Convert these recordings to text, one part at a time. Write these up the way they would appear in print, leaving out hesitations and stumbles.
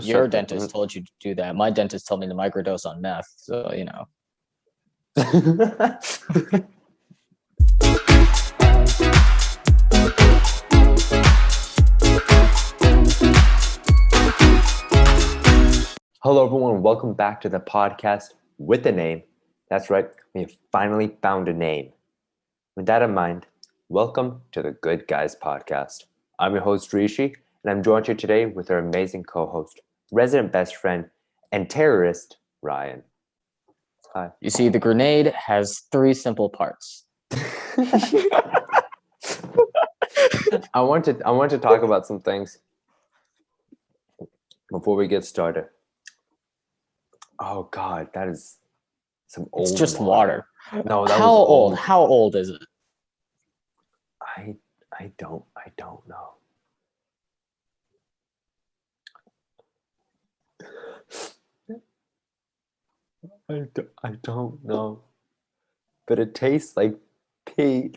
Your dentist told you to do that. My dentist told me to microdose on meth. So, you know. Hello, everyone. Welcome back to the podcast with a name. That's right. We have finally found a name. With that in mind, welcome to the Good Guys podcast. I'm your host, Rishi, and I'm joined here today with our amazing co-host, resident best friend, and terrorist, Ryan. Hi. You see, the grenade has 3 simple parts. I want to talk about some things before we get started. Oh God, that is some old. It's just water. No, that How was old? How old is it? I don't know. I don't know. But it tastes like pee.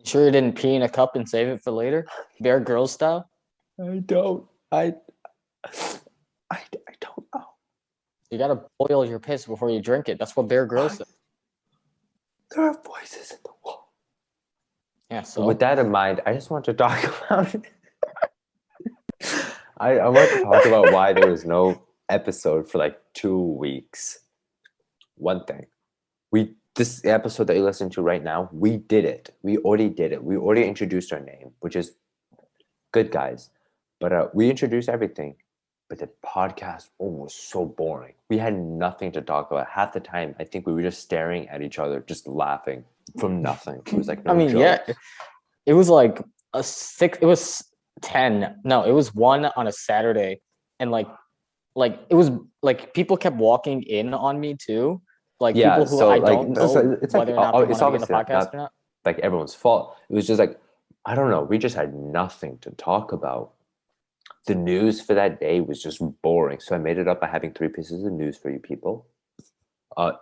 Sure you didn't pee in a cup and save it for later? Bear Grylls style? I don't know. You gotta boil your piss before you drink it. That's what Bear Grylls said. There are voices in the wall. Yeah, so with that in mind, I just want to talk about it. I want to talk about why there was no episode for like 2 weeks. One thing. This episode that you listen to right now, we did it. We already did it. We already introduced our name, which is Good Guys. But we introduced everything. But the podcast was so boring. We had nothing to talk about. Half the time, I think we were just staring at each other, just laughing from nothing. It was like no jokes. Yeah, it was like a 6. It was 10. No, it was 1 on a Saturday, and like it was like people kept walking in on me too. Like people who I don't know it's whether or not they want to be in the podcast or not. Like everyone's fault. It was just like, I don't know. We just had nothing to talk about. The news for that day was just boring. So I made it up by having 3 pieces of news for you people.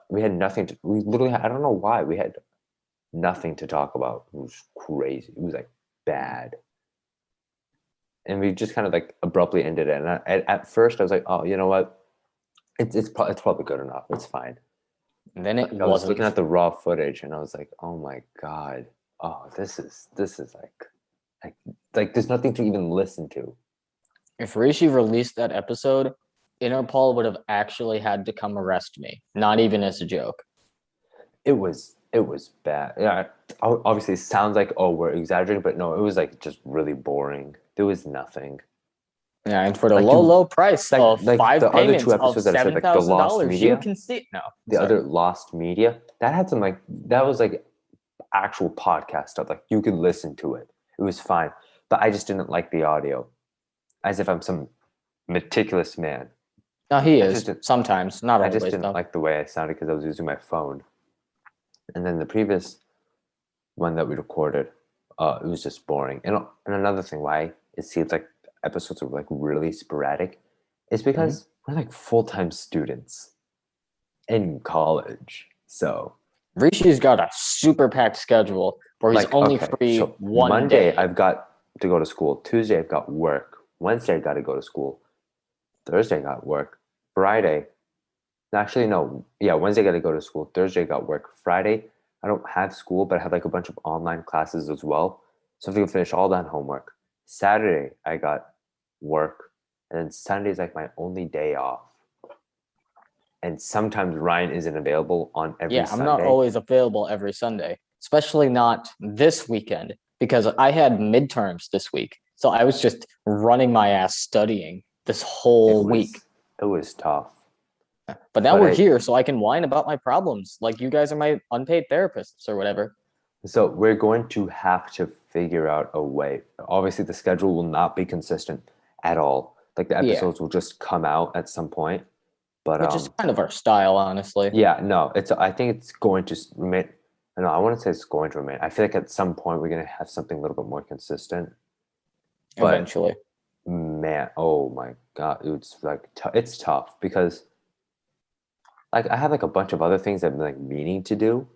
We had nothing we literally I don't know why. We had nothing to talk about. It was crazy. It was like bad. And we just kind of like abruptly ended it. And at first I was like, oh, you know what? It's probably good enough. It's fine. And then it wasn't. I was looking at the raw footage and I was like, oh my God. Oh, this is like there's nothing to even listen to. If Rishi released that episode, Interpol would have actually had to come arrest me. Not even as a joke. It was bad. Yeah, obviously it sounds like, oh, we're exaggerating, but no, it was like just really boring. There was nothing. Yeah, and for the low price of 5 the payments other 2 episodes of that I said, like the Lost $7,000, Media, you can see no. Other Lost Media, that had some that was like actual podcast stuff. Like you could listen to it. It was fine, but I just didn't like the audio, as if I'm some meticulous man. No, he is sometimes, not always. I just didn't like the way I sounded because I was using my phone. And then the previous one that we recorded, it was just boring. And another thing why it seems like episodes are like really sporadic is because we're like full-time students in college. So Rishi's got a super packed schedule where he's only free one Monday day. I've got to go to school. Tuesday I've got work. Wednesday I got to go to school. Thursday I got work. Friday, actually no, yeah, Wednesday I got to go to school. Thursday I got work. Friday I don't have school, but I have like a bunch of online classes as well. So I have to finish all that homework. Saturday I got work, and then Sunday is like my only day off. And sometimes Ryan isn't available on every Sunday. I'm not always available every Sunday, especially not this weekend, because I had midterms this week. So I was just running my ass studying this whole week. It was tough. But now we're here, so I can whine about my problems like you guys are my unpaid therapists or whatever. So we're going to have to figure out a way. Obviously, the schedule will not be consistent at all. Like the episodes will just come out at some point. But which is kind of our style, honestly. Yeah, no, I think it's going to remain. No, I want to say it's going to remain. I feel like at some point we're going to have something a little bit more consistent. Eventually. Man, oh my God, it's like it's tough because like I have like a bunch of other things I've been like meaning to do.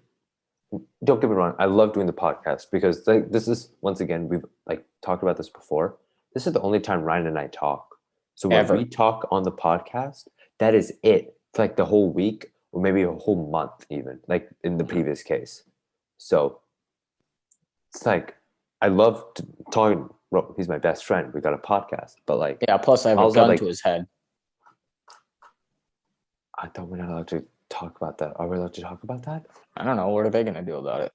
Don't get me wrong, I love doing the podcast because like this is, once again, we've like talked about this before. This is the only time Ryan and I talk. So when Ever. we talk on the podcast, that is it for like the whole week or maybe a whole month even, like in the previous case. So it's like I love talking. Well, he's my best friend. We got a podcast, but like, Yeah, plus I have a also gun like to his head. I thought we're not allowed to talk about that. Are we allowed to talk about that? I don't know. What are they gonna do about it?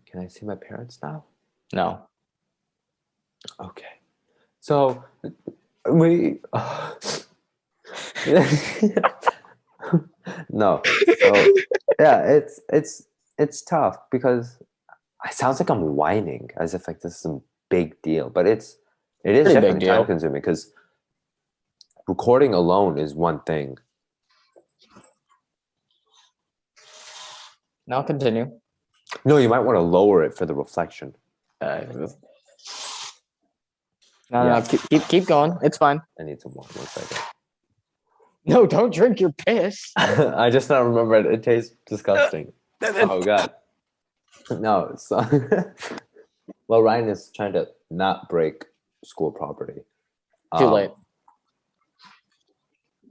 Can I see my parents now? No. Okay. So we no. So yeah, it's tough because it sounds like I'm whining as if like this is a big deal, but it is Pretty big definitely time deal. consuming because recording alone is one thing. Now continue. No, you might want to lower it for the reflection. No, Yeah. keep going. It's fine. I need some water. 1 second. No, don't drink your piss. I just don't remember it. It tastes disgusting. Oh god. No. So well, Ryan is trying to not break school property. Too late.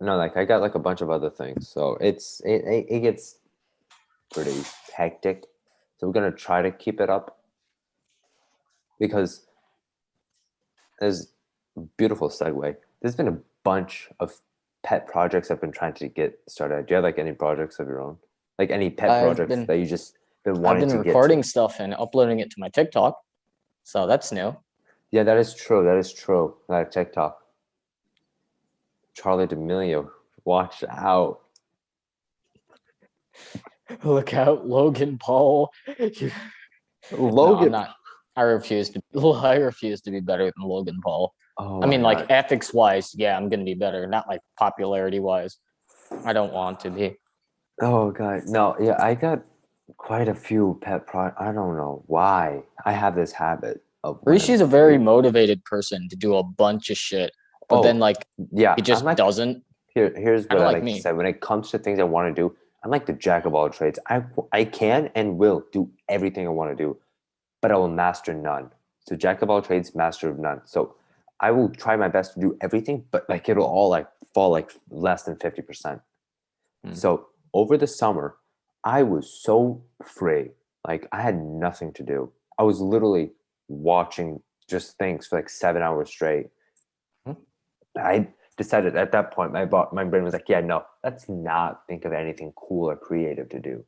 No, like I got like a bunch of other things, so it gets pretty hectic. So we're gonna try to keep it up because there's a beautiful segue. There's been a bunch of pet projects I've been trying to get started. Do you have like any projects of your own? Like any pet projects that you just been wanting to get to? I've been recording stuff and uploading it to my TikTok, so that's new. Yeah, that is true. That is true. That TikTok. Charlie D'Amelio, watch out. Look out, Logan Paul. Logan. No, I'm not. I refuse to be better than Logan Paul. Oh, I mean, my like God. ethics wise, yeah, I'm gonna be better. Not like popularity wise. I don't want to be. Oh god, no, yeah, I got quite a few pet I don't know why I have this habit of when Rishi's a very motivated person to do a bunch of shit, but then like yeah, he just doesn't. Here's what I like like me. to say. When it comes to things I want to do, I'm like the jack of all trades. I can and will do everything I want to do, but I will master none. So jack of all trades, master of none. So I will try my best to do everything, but like it'll all like fall like less than 50%. So over the summer, I was so free. Like I had nothing to do. I was literally watching just things for like 7 hours straight. I decided at that point, my brain was like, yeah, no, let's not think of anything cool or creative to do.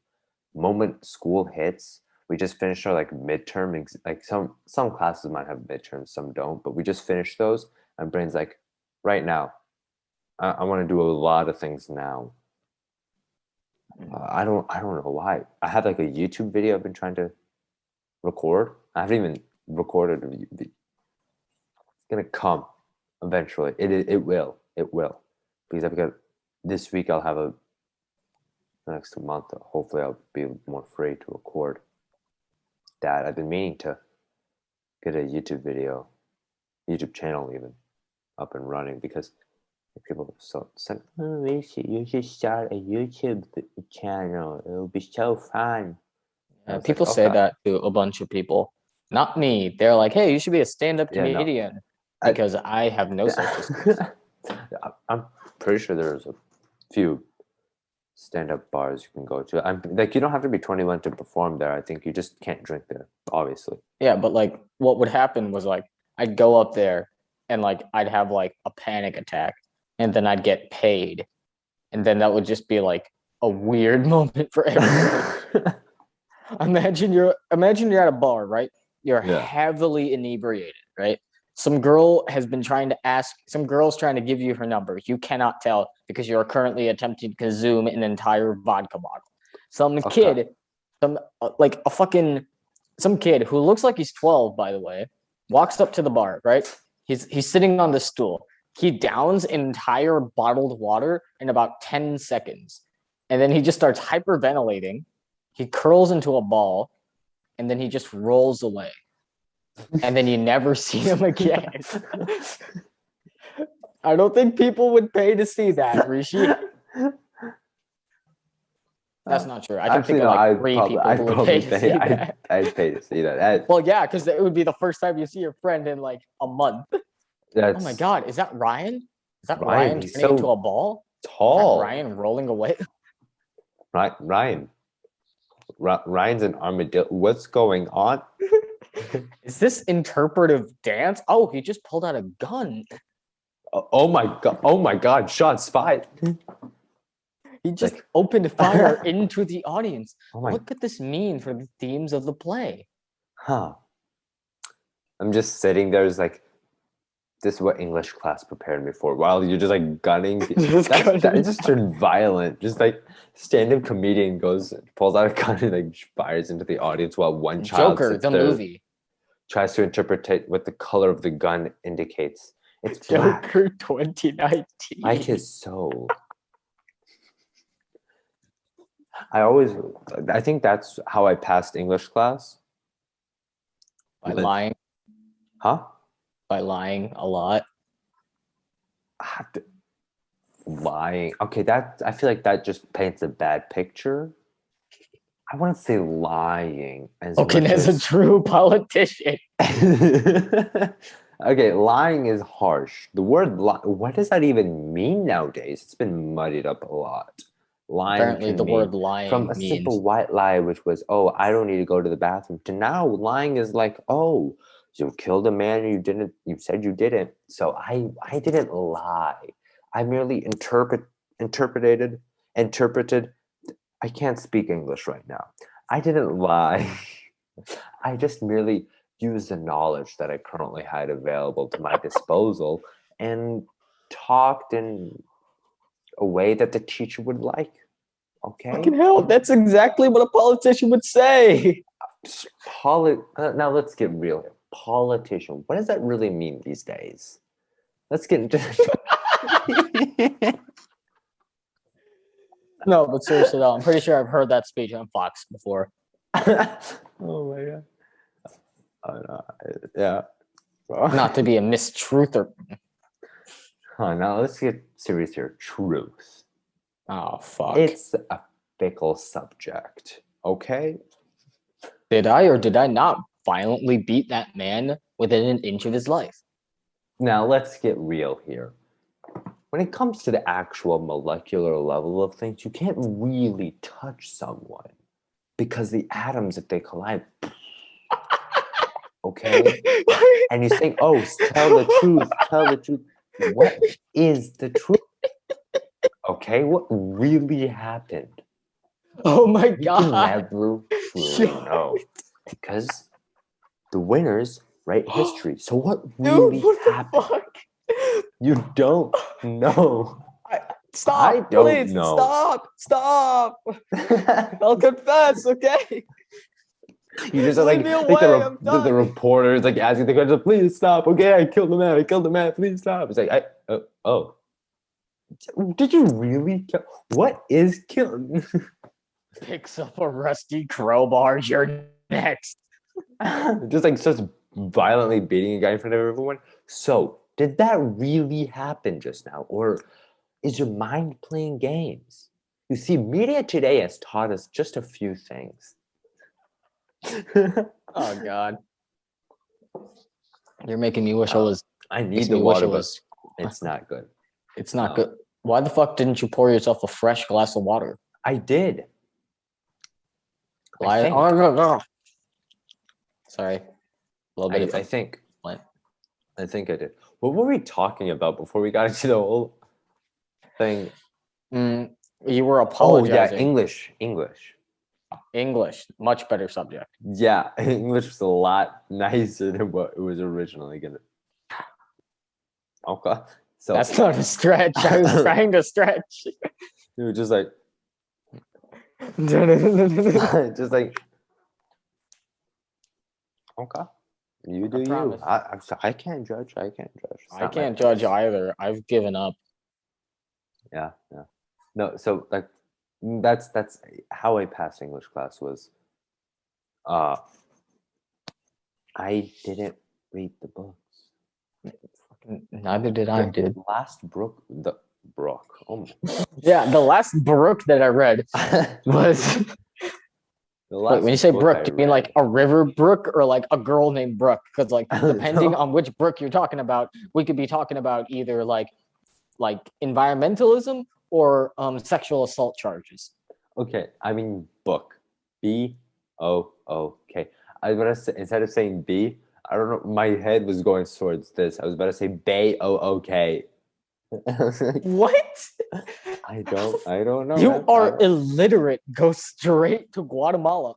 Moment school hits, we just finished our like midterm, like some classes might have midterms, some don't, but we just finished those. My brain's like, right now, I want to do a lot of things now. I don't know why. I have like a YouTube video I've been trying to record. I haven't even recorded it. It's gonna come eventually. It will because I've got this week. I'll have the next month. Hopefully, I'll be more free to record that. I've been meaning to get a YouTube channel even up and running because people said, oh, you should start a YouTube channel. It'll be so fun. People say that to a bunch of people. Not me. They're like, hey, you should be a stand-up comedian because I have no self-esteem. I'm pretty sure there's a few stand-up bars you can go to. I'm like, you don't have to be 21 to perform there. I think you just can't drink there, obviously. Yeah, but like what would happen was like I'd go up there and like I'd have like a panic attack and then I'd get paid. And then that would just be like a weird moment for everyone. Imagine you're at a bar, right? You're heavily inebriated, right? Some girl's trying to give you her number. You cannot tell because you're currently attempting to consume an entire vodka bottle. Some kid who looks like he's 12, by the way, walks up to the bar, right? He's sitting on the stool. He downs an entire bottled water in about 10 seconds. And then he just starts hyperventilating. He curls into a ball, and then he just rolls away. And then you never see him again. I don't think people would pay to see that, Rishi. That's not true. I can think of like three people who would pay to see that. I'd pay to see that. Well, yeah, because it would be the first time you see your friend in like a month. Oh my That's God, is that Ryan? Is that Ryan. Ryan He's turning into so a ball? Is that tall. Ryan rolling away? Right, Ryan. Ryan's an armadillo. What's going on? Is this interpretive dance? Oh, he just pulled out a gun. Oh my god! Oh my god! Shots fired. He just Like, opened fire into the audience. oh my, What could this mean for the themes of the play? huh? I'm just sitting there, it's like, this is what English class prepared me for. While you're just like gunning, that just turned violent. Just like stand-up comedian pulls out a gun and like fires into the audience while one child Joker, sits the there, movie. tries to interpret what the color of the gun indicates. It's black. Joker 2019. Mike is so. I think that's how I passed English class. By lying. Huh? By lying a lot. Lying. Okay, I feel like that just paints a bad picture. I wouldn't say lying as Okay, much as a true politician. Okay, lying is harsh. The word what does that even mean nowadays? It's been muddied up a lot. Lying Apparently, can the mean word lying from a simple means white lie, which was, oh, I don't need to go to the bathroom, to now lying is like, oh, you killed a man and you said you didn't. So I didn't lie. I merely interpreted. I can't speak English right now. I didn't lie. I just merely used the knowledge that I currently had available to my disposal and talked in a way that the teacher would like. Okay. fucking hell. That's exactly what a politician would say. Now let's get real here. Politician. What does that really mean these days? Let's get into. No, but seriously though, I'm pretty sure I've heard that speech on Fox before. Oh my god. Oh, no. Yeah. Not to be a mistruther. Now let's get serious here. Truth. Oh fuck. It's a fickle subject. Okay. Did I or did I not violently beat that man within an inch of his life? Now let's get real here. When it comes to the actual molecular level of things, you can't really touch someone because the atoms, if they collide, okay? And you think, oh, tell the truth, tell the truth. What is the truth? Okay, what really happened? Oh my You can god. never truly know because the winners write history. So what really Dude, what happened? the fuck? You don't know. Stop, I don't please, know. stop. I'll confess, okay? You just Leave like, me like away, I'm the done. reporters like asking the question, please stop. Okay, I killed the man, please stop. It's like, oh. Did you really kill? What is killing? Picks up a rusty crowbar, you're next. Just like starts violently beating a guy in front of everyone. So, did that really happen just now? Or is your mind playing games? You see, media today has taught us just a few things. Oh god. You're making me wish I was. I need the water, but it's not good. It's not good. Why the fuck didn't you pour yourself a fresh glass of water? I did. Why? think. Oh, no. Sorry. A little bit I think. I think I did. What were we talking about before we got into the whole thing? You were apologizing. Oh yeah, English, much better subject. Yeah, English was a lot nicer than what it was originally gonna. Okay, so that's not a stretch. I was trying to stretch. You were just like, just like, okay, you do you. I can't judge. I can't judge. I can't judge either. I've given up. Yeah. No, so like that's how I passed English class was. I didn't read the books. Neither did I. The last book. Oh my. Yeah, the last book that I read was the The Wait, when you last say book brook, I do you mean like read. a river brook or like a girl named Brooke? Because like depending No. on which brook you're talking about, we could be talking about either like environmentalism or sexual assault charges. Okay, I mean book. B-O-O-K. I was about to say, instead of saying B, I don't know, my head was going towards this. I was about to say Bay-O-O-K. What? I don't know, You man. are illiterate. Go straight to Guatemala.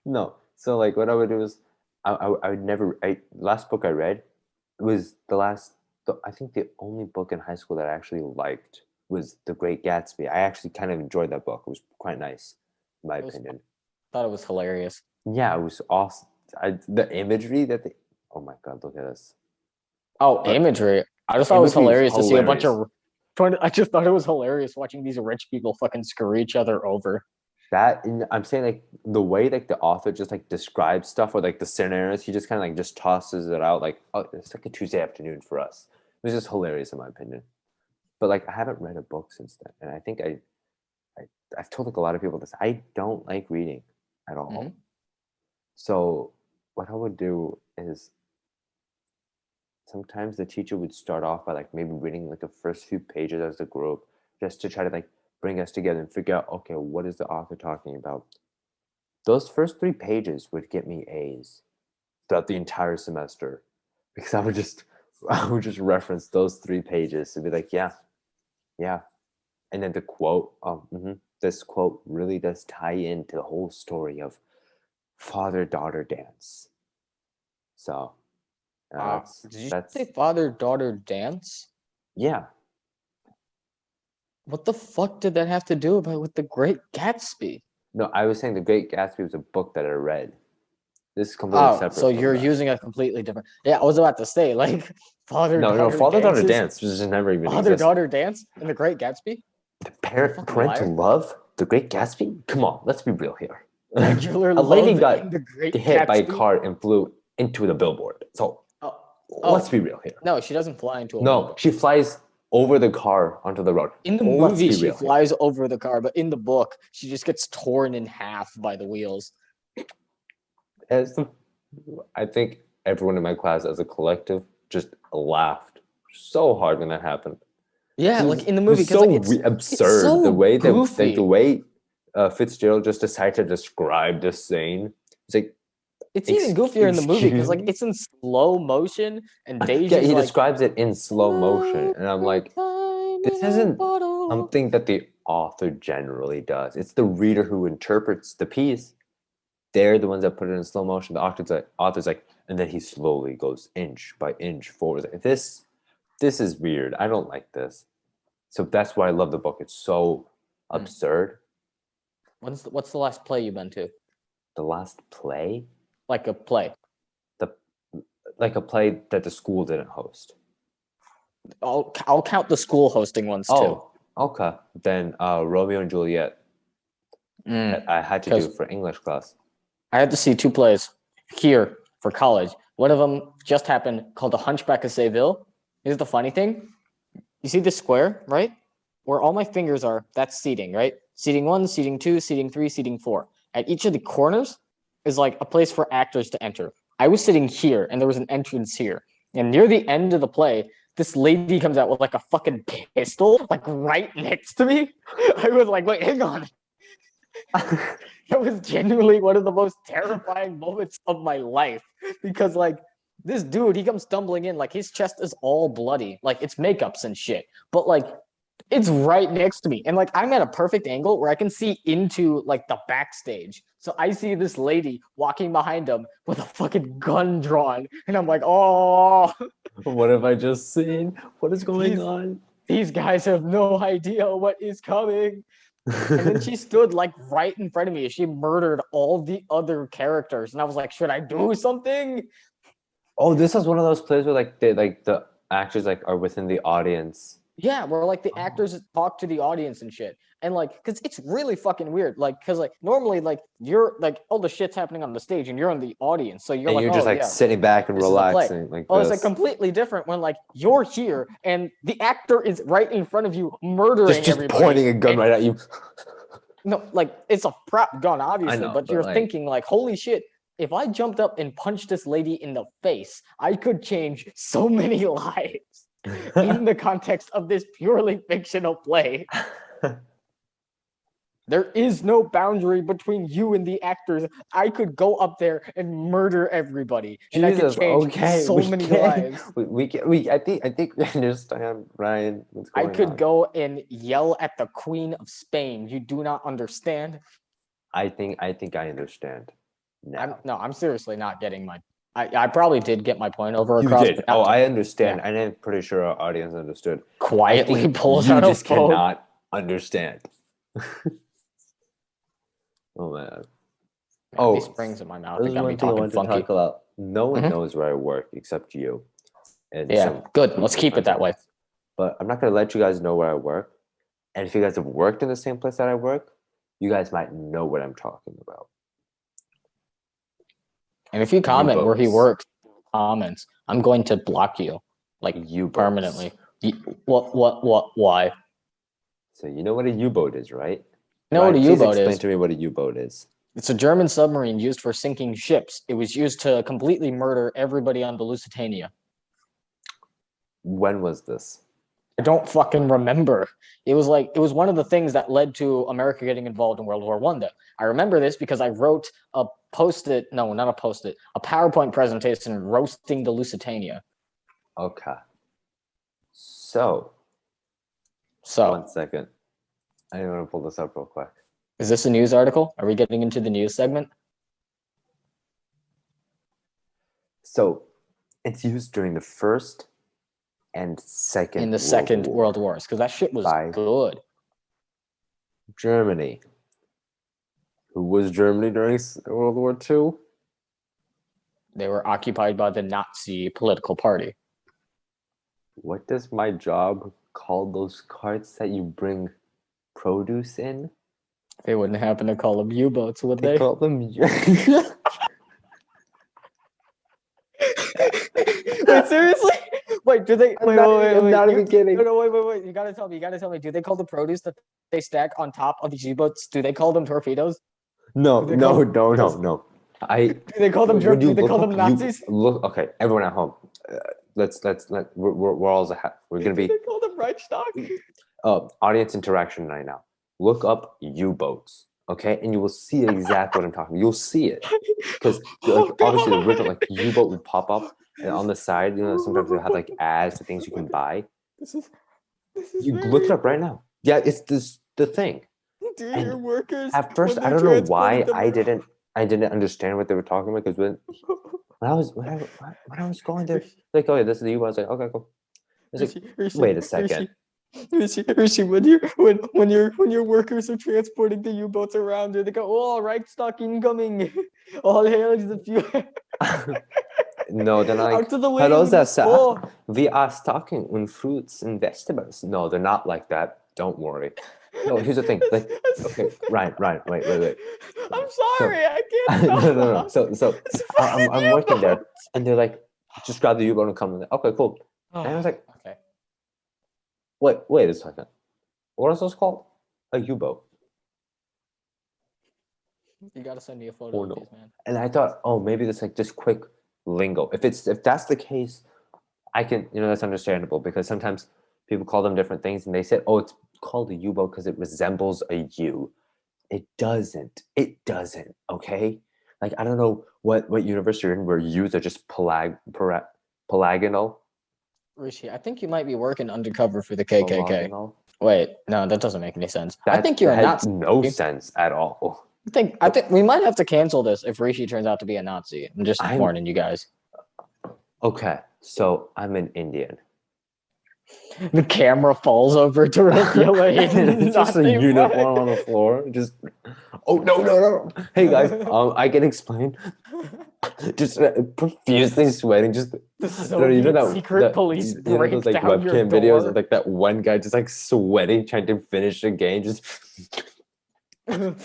No. So like what I would do is I would never last book I read was I think the only book in high school that I actually liked was The Great Gatsby. I actually kind of enjoyed that book. It was quite nice, in my opinion. Thought it was hilarious. Yeah, it was awesome. The imagery that they, oh my god, look at this. Oh, But imagery. I just the thought it was imagery was hilarious to see a bunch hilarious. of. I just thought it was hilarious watching these rich people fucking screw each other over. That and I'm saying like the way like the author just like describes stuff or like the scenarios, he just kind of like just tosses it out like, oh, it's like a Tuesday afternoon for us. It was just hilarious in my opinion. But like I haven't read a book since then, and I think I've told like a lot of people this. I don't like reading at all. Mm-hmm. So what I would do is sometimes the teacher would start off by like maybe reading like the first few pages as a group just to try to like bring us together and figure out, okay, what is the author talking about? Those first 3 pages would get me A's throughout the entire semester because I would just reference those 3 pages to be like, yeah, yeah. And then the quote, this quote really does tie into the whole story of father-daughter dance. So Did you that's say father-daughter dance? yeah. What the fuck did that have to do about with the Great Gatsby? No, I was saying The Great Gatsby was a book that I read. This is completely Oh, so separate from you're that. using a completely different. Yeah, I was about to say like No, father-daughter father-daughter dances, dance just never even existed. father-daughter dance in the Great Gatsby. The You fucking parental liar! love, The Great Gatsby. Come on, let's be real here. Regular A lady love got in the Great hit by a Gatsby. car and flew into the billboard. So Oh, let's be oh, real here. no, she doesn't fly into a No, billboard. she flies over the car onto the road. In the Let's movie, be she real here. flies over the car, but in the book, she just gets torn in half by the wheels. I think everyone in my class as a collective just laughed so hard when that happened. Yeah, like in the movie, Was because so like it's absurd the so way that like the goofy. way Fitzgerald just decided to describe this scene. It's like It's even goofier in the movie because excuse like me. it's in slow motion and Yeah, Daisy's he like describes it in slow motion, and I'm "Another like, time this in a isn't bottle." something that the author generally does. It's the reader who interprets the piece. They're the ones that put it in slow motion. The author's like, and then he slowly goes inch by inch forward. Like, this is weird. I don't like this. So that's why I love the book. It's so Hmm. absurd. What's the last play you've been to? The last play, Like a play. the like a play that the school didn't host. I'll count the school hosting ones too. Oh, okay. Then Romeo and Juliet that I had to do Because for English class. I had to see 2 plays here for college. One of them just happened called The Hunchback of Seville. Here's the funny thing. You see this square, right? Where all my fingers are, that's seating, right? Seating 1, seating 2, seating 3, seating 4. At each of the corners is like a place for actors to enter. I was sitting here and there was an entrance here. And near the end of the play, this lady comes out with like a fucking pistol, like right next to me. I was like, wait, hang on. That was genuinely one of the most terrifying moments of my life because like this dude, he comes stumbling in, like his chest is all bloody, like it's makeups and shit, but like it's right next to me, and like I'm at a perfect angle where I can see into like the backstage. So I see this lady walking behind him with a fucking gun drawn, and I'm like, oh, What have I just seen? What is going these on? these guys have no idea what is coming. And then she stood like right in front of me. She murdered all the other characters, and I was like, "Should I do something?" Oh, this is one of those plays where like the actors like are within the audience. Yeah, where like the Oh. actors talk to the audience and shit, and like, cause it's really fucking weird. Like, cause like normally like you're like all the shit's happening on the stage, and you're in the audience, so you're And like, you're "Oh just like yeah, sitting back and this is a play." relaxing like Oh, it's like this. completely different when like you're here and the actor is right in front of you murdering Just everybody. pointing a gun And right at you. No, like it's a prop gun, obviously, know, but but you're like, thinking like, holy shit, if I jumped up and punched this lady in the face, I could change so many lives in the context of this purely fictional play. There is no boundary between you and the actors. I could go up there and murder everybody, and I could Jesus, change okay, so many lives. we can, we, I think we understand, Ryan, what's I going could on. go and yell at the Queen of Spain. You do not understand. I think I understand now. I'm seriously not getting my. I probably did get my point over You across. did. Oh, I understand. Yeah. And I'm pretty sure our audience understood. Quietly I think pulls you out a just phone. cannot understand. Oh man. Man, Oh, these springs in my mouth this that is got me one thing I talking wanted to funky. talk about. No one knows where I work except you. And Yeah, good. Let's keep it that way. But I'm not gonna let you guys know where I work. And if you guys have worked in the same place that I work, you guys might know what I'm talking about. And if you comment where he U-boats. works, comments, I'm going to block you, like U-boats. permanently. Why? So you know what a U-boat is, right? You know what a Please U-boat explain is? to me what a U-boat is. It's a German submarine used for sinking ships. It was used to completely murder everybody on the Lusitania. When was this? I don't fucking remember. It was one of the things that led to America getting involved in World War I. Though I remember this because I wrote a PowerPoint presentation roasting the Lusitania. Okay. So 1 second. I want to pull this up real quick. Is this a news article? Are we getting into the news segment? So it's used during the First and Second World Wars, because that shit was good. Germany. Who was Germany during World War II? They were occupied by the Nazi political party. What does my job call those carts that you bring produce in? They wouldn't happen to call them U-boats, would they? They call them. Wait, seriously? Wait, do they? Wait, I'm not even kidding. No, wait. You gotta tell me. Do they call the produce that they stack on top of these U-boats? Do they call them torpedoes? No. Do they call them Nazis? Okay, everyone at home. We're all we're gonna be. Do they call them Reichstag? Audience interaction right now. Look up U-boats, okay, and you will see exactly what I'm talking about. You'll see it because obviously the original U-boat would pop up, and on the side, sometimes they have ads to things you can buy. You look it up right now. Yeah, it's the thing. Do your workers at first I don't know why I didn't understand what they were talking about, because when I was going there, oh yeah, this is the U-boat. I was like, okay, cool. I was like, wait a second. Rishi, when your workers are transporting the U-boats around, they go, "Oh, Reichstag incoming! All hail the few." No, they're not hello there, sir. We are stocking on fruits and vegetables. No, they're not like that. Don't worry. No, here's the thing. Okay, Ryan, wait. I'm sorry, I can't. No. So I'm working there, and they're like, just grab the U-boat and come in. Okay, cool. And I was like, okay. Wait a second. What is this called? A U-boat. You gotta send me a photo of these, man. And I thought, maybe this just quick lingo. If that's the case, I can, that's understandable, because sometimes people call them different things, and they said, it's called a U-boat because it resembles a U. It doesn't. Okay. I don't know what universe you're in where U's are just pelagonal. Rishi, I think you might be working undercover for the KKK. Pelagonal? Wait, no, that doesn't make any sense. I think you're a Nazi. No sense at all. I think we might have to cancel this if Rishi turns out to be a Nazi. I'm just warning you guys. Okay, so I'm an Indian. The camera falls over to reveal it's just a uniform on the floor. Just no. Hey guys, I can explain. Just profusely sweating. Just the Soviet secret police break those down your webcam door. videos of that one guy just sweating trying to finish a game. Just I'm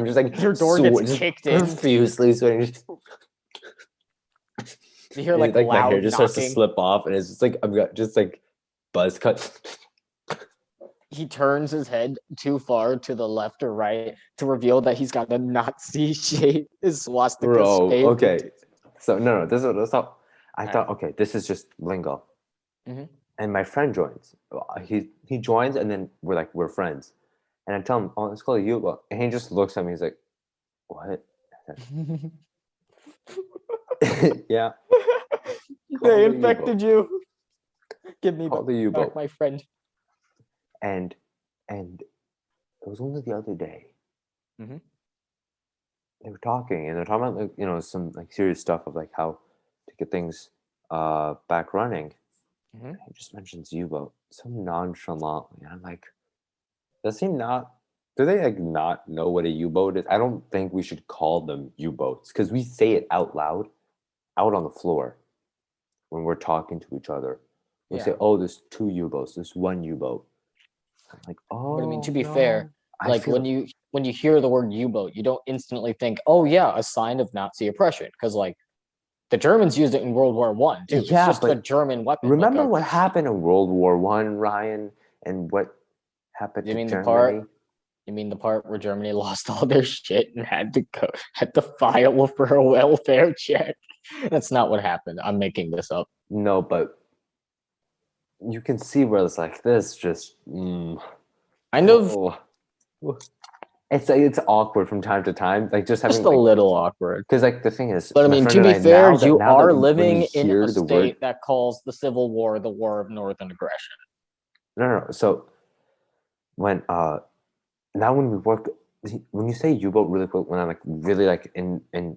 just your door gets kicked in. Profusely sweating. You hear loud my hair just knocking. starts to slip off, and it's just I've got just buzz cut. he turns his head too far to the left or right to reveal that he's got a Nazi shape, his swastika Bro, shape. okay. So no, that's not. I All thought, okay, this is just lingo. right. And my friend joins. He joins, and then we're friends. And I tell him, oh, let's call it Yuba. And he just looks at me. He's like, what? Yeah, call They the U-boat. infected you. Give me Call the back U-boat. my friend. And it was only the other day. Mm-hmm. They were talking, and they're talking about some like serious stuff of like how to get things back running. Mm-hmm. He just mentions U-boat so nonchalantly. And I'm like, does he not? Do they like not know what a U-boat is? I don't think we should call them U-boats because we say it out loud, out on the floor, when we're talking to each other. We Yeah. say, "Oh, there's 2 U-boats. There's 1 U-boat." I'm like, But I mean, "Oh to be fair, no." I like feel when you hear the word U-boat, you don't instantly think, "Oh yeah, a sign of Nazi oppression," because like the Germans used it in World War One too. It's yeah, just a but German weapon. Like remember a, what happened in World War One, Ryan, and what happened you to mean the Germany? part? You mean the part where Germany lost all their shit and had to file for a welfare check? That's not what happened. I'm making this up. No, but you can see where it's like this. Just Kind of, oh, it's awkward from time to time. Like just having just a like little awkward. because like the thing is, But I my mean, friend to and be I fair, you now that are when we living in a hear the word state that calls the Civil War the War of Northern Aggression. no. So when now when we work when you say U-boat really quick when I'm like really like in when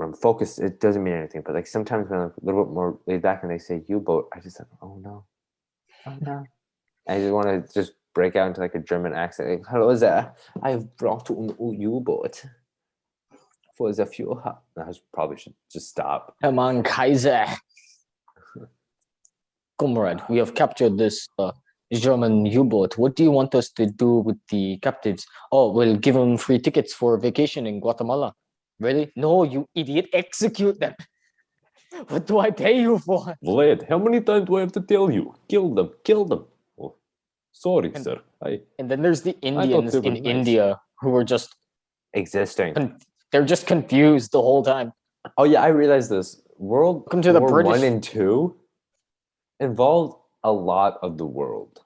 I'm focused it doesn't mean anything but like sometimes when I'm a little bit more laid back and they say U-boat I just like oh no I just want to just break out into like a German accent like, hello there I have brought an U-boat for the fuel I probably should just stop. Come on, Kaiser. Comrade, we have captured this German U-boat. What do you want us to do with the captives? Oh, we'll give them free tickets for vacation in Guatemala. Really? No, you idiot. Execute them. What do I pay you for? Vlad, how many times do I have to tell you? Kill them. Oh, sorry, And, sir. and then there's the I thought Indians they were in nice. India who are just, Existing. they're just confused the whole time. Oh yeah, I realized this. World Welcome to the War One British. and Two involved a lot of the world.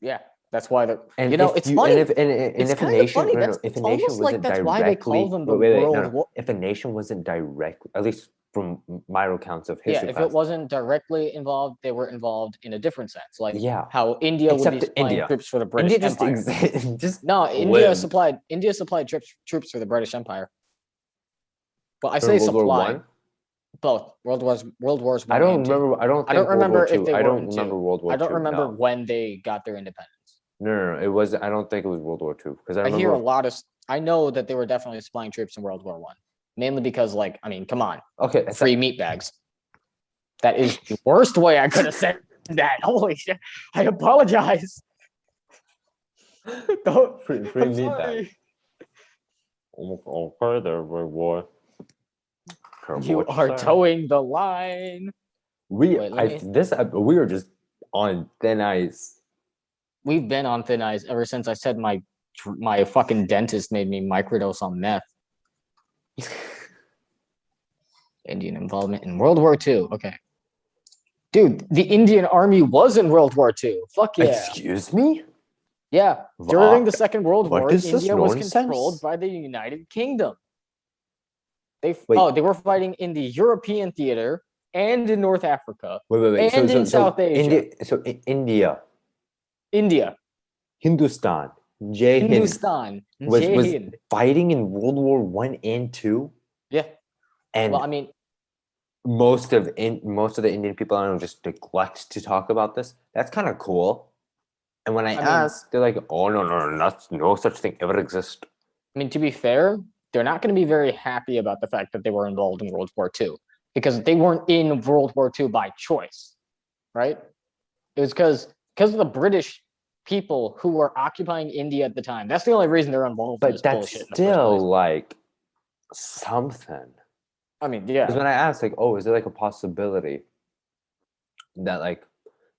Yeah, that's why they're, And you know, if it's you funny. and It's if a kind of nation funny. no no if It's a nation almost like wasn't that's why they call directly them the no World no War. if a nation wasn't direct at least from my accounts of Yeah, history if it class wasn't directly involved, they were involved in a different sense, like yeah how India would be except supplying India troops for the British India just Empire. just No, lived India supplied troops for the British Empire. Well, I during say World War supplied One. both World Wars I One don't and Two. remember. I don't I don't think World War remember if Two. they I were don't in remember two. World War I don't Two. remember No, when they got their independence. no. It was. I don't think it was World War Two because I I hear a remember. lot of. I know that they were definitely supplying troops in World War One, mainly because, like, I mean, come on, Okay, free meat bags. That is the worst way I could have said that. Holy shit! I apologize. Don't. free I'm meat bag. sorry. Okay, there we were. You are towing the line. We, Wait, I this we are just on thin ice. we've been on thin ice ever since I said my fucking dentist made me microdose on meth. Indian involvement in World War II. Okay. Dude, the Indian army was in World War II. Fuck yeah. Excuse me. Yeah. During the Second World What War, is this India was controlled nonsense? by the United Kingdom. They Wait, they were fighting in the European theater and in North Africa wait. and in South Asia. India, India, Hindustan, Jai Hind Hindustan, was Jai Hind. fighting in World War One and Two, Yeah. Well, and I mean, most of the Indian people I know just neglect to talk about this. That's kind of cool. And when I I mean, ask, they're like, "Oh no, that's no such thing ever exists." I mean, to be fair, they're not going to be very happy about the fact that they were involved in World War II because they weren't in World War II by choice, right? It was because of the British people who were occupying India at the time. That's the only reason they're involved in But this that's bullshit in the first still place. like something. I mean, Because yeah, when I asked, like, "Oh, is there like a possibility that like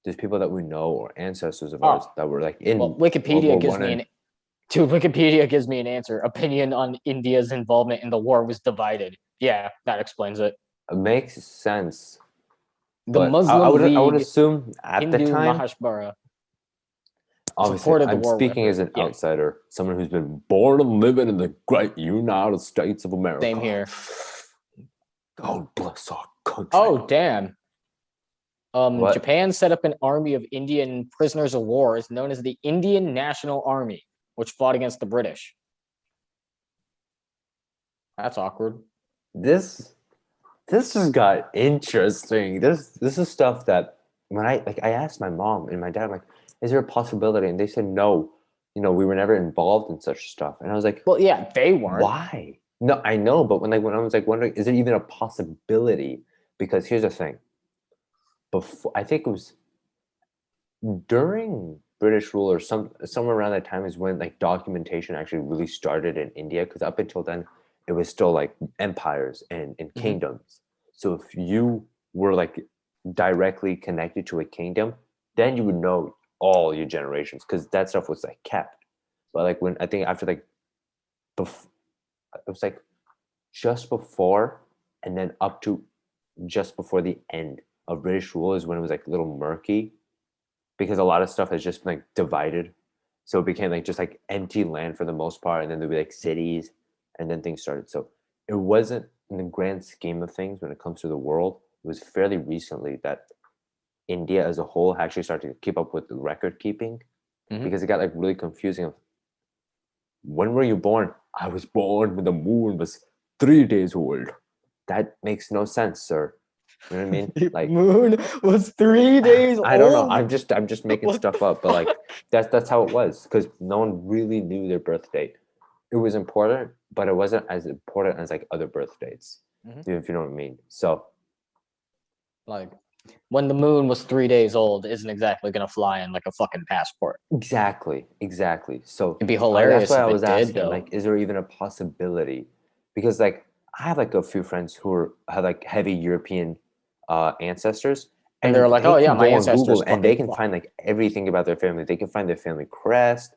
There's people that we know or ancestors of ours that were like in Well, World Wikipedia War gives One me Wikipedia gives me an answer. Opinion on India's involvement in the war was divided. Yeah, that explains it. it makes sense. The But Muslim I would League assume at the Hindu time, Mahashbara obviously, supported the I'm war speaking effort. as an Yeah, outsider, someone who's been born and living in the great United States of America. same here. God bless our country. Oh, damn. What? Japan set up an army of Indian prisoners of war, is known as the Indian National Army, which fought against the British. That's awkward. This just got interesting. This is stuff that when I asked my mom and my dad, I'm like, is there a possibility? And they said no. We were never involved in such stuff. And I was like, well, yeah, they weren't. Why? No, I know, but when I was like wondering, is there even a possibility? Because here's the thing. Before I think it was during British rule or somewhere around that time is when like documentation actually really started in India. Because up until then, it was still like empires and kingdoms. So if you were like directly connected to a kingdom, then you would know all your generations because that stuff was like kept. But like when I think after like it was like just before and then up to just before the end of British rule is when it was like a little murky because a lot of stuff has just been like divided. So it became like just like empty land for the most part. And then there'd be like cities and then things started. So it wasn't in the grand scheme of things when it comes to the world. It was fairly recently that India as a whole actually started to keep up with the record keeping because it got like really confusing of when were you born? I was born when the moon was 3 days old. That makes no sense, sir. You know what I mean? The Like moon was 3 days old. I don't know. I'm just making What stuff up, but like that's how it was because no one really knew their birth date. It was important, but it wasn't as important as like other birth dates. If you know what I mean. So like when the moon was 3 days old isn't exactly gonna fly in like a fucking passport. exactly. So It'd be hilarious that's why if I it was did, asking, though. like, is there even a possibility? Because like I have like a few friends who have like heavy European ancestors, And they're like, they oh yeah, can my go on ancestors Google and they fucking can fly. find like everything about their family. They can find their family crest,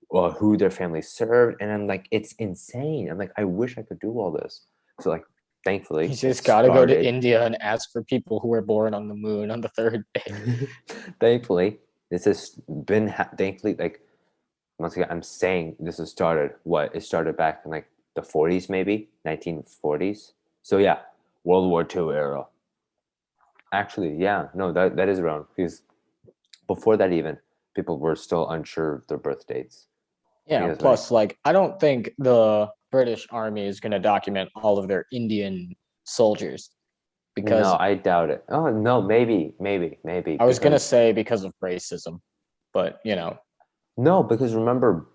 or who their family served, and I'm like, it's insane. I'm like, I wish I could do all this. So like, thankfully, You it just gotta go to started. India and ask for people who were born on the moon on the third day. Thankfully, this has been thankfully like once again, I'm saying this has started. What it started back in like the 40s, maybe 1940s. So yeah, World War II era. Actually, yeah, no, that is around because before that even people were still unsure of their birth dates. Yeah, Because like plus like I don't think the British Army is gonna document all of their Indian soldiers no, because I doubt it. Oh no, maybe I was gonna because say because of racism, but no, because remember